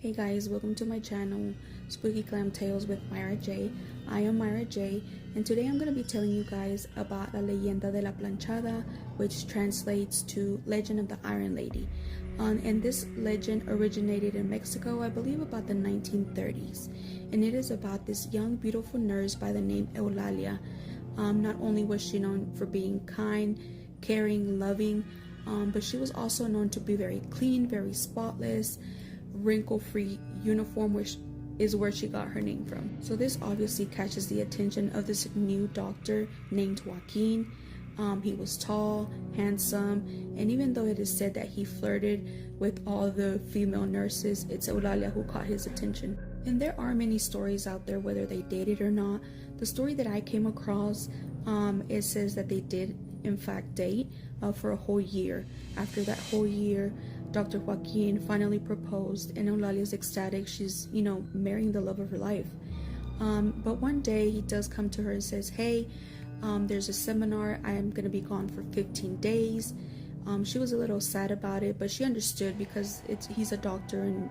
Hey guys, welcome to my channel, Spooky Clam Tales with Myra J. I am Myra J, and today I'm going to be telling you guys about la leyenda de la planchada, which translates to Legend of the Iron Lady. And this legend originated in Mexico, I believe about the 1930s, and it is about this young, beautiful nurse by the name Eulalia. Not only was she known for being kind, caring, loving, but she was also known to be very clean, very spotless, wrinkle-free uniform, which is where she got her name from. So this obviously catches the attention of this new doctor named Joaquin. He was tall, handsome, and even though it is said that he flirted with all the female nurses, it's Eulalia who caught his attention. And there are many stories out there whether they dated or not. The story that I came across, it says that they did in fact date for a whole year. After that whole year, Dr. Joaquin finally proposed, and Eulalia's ecstatic. She's, marrying the love of her life. But one day he does come to her and says, hey, there's a seminar. I am going to be gone for 15 days. She was a little sad about it, but she understood because he's a doctor and,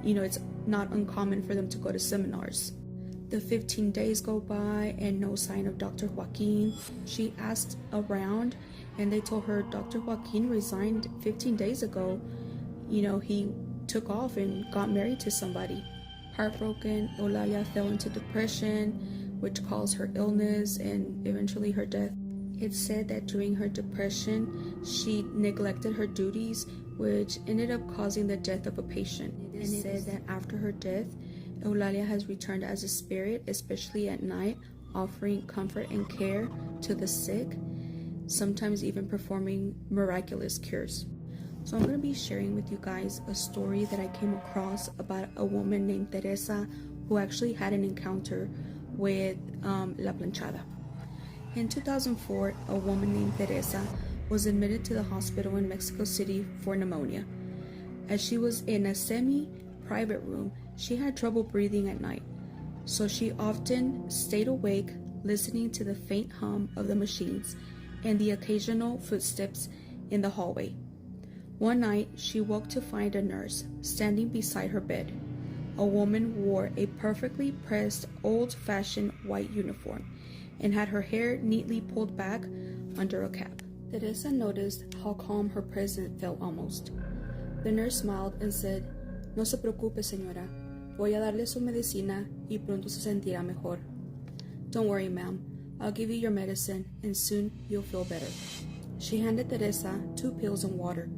it's not uncommon for them to go to seminars. The 15 days go by and no sign of Dr. Joaquin. She asked around and they told her Dr. Joaquin resigned 15 days ago. He took off and got married to somebody. Heartbroken, Eulalia fell into depression, which caused her illness and eventually her death. It's said that during her depression, she neglected her duties, which ended up causing the death of a patient. It is said that after her death, Eulalia has returned as a spirit, especially at night, offering comfort and care to the sick, sometimes even performing miraculous cures. So I'm going to be sharing with you guys a story that I came across about a woman named Teresa who actually had an encounter with la planchada. In 2004, a woman named Teresa was admitted to the hospital in Mexico City for pneumonia. As she was in a semi-private room, she had trouble breathing at night, so she often stayed awake, listening to the faint hum of the machines and the occasional footsteps in the hallway. One night, she woke to find a nurse standing beside her bed. A woman wore a perfectly pressed, old-fashioned white uniform and had her hair neatly pulled back under a cap. Teresa noticed how calm her presence felt almost. The nurse smiled and said, "No se preocupe, señora. Voy a darle su medicina y pronto se sentirá mejor." "Don't worry, ma'am. I'll give you your medicine and soon you'll feel better." She handed Teresa 2 pills and water.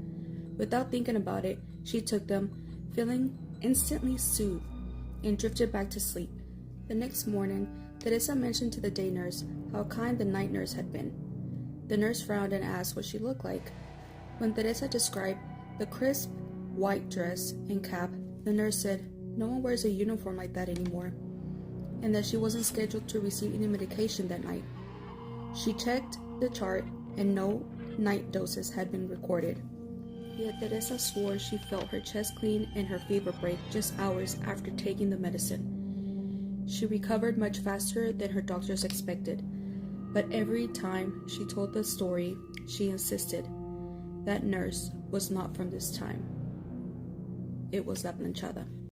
Without thinking about it, she took them, feeling instantly soothed, and drifted back to sleep. The next morning, Teresa mentioned to the day nurse how kind the night nurse had been. The nurse frowned and asked what she looked like. When Teresa described the crisp white dress and cap, the nurse said no one wears a uniform like that anymore, and that she wasn't scheduled to receive any medication that night. She checked the chart and no night doses had been recorded. Yet Teresa swore she felt her chest clean and her fever break just hours after taking the medicine. She recovered much faster than her doctors expected, but every time she told the story, she insisted that nurse was not from this time. It was la planchada.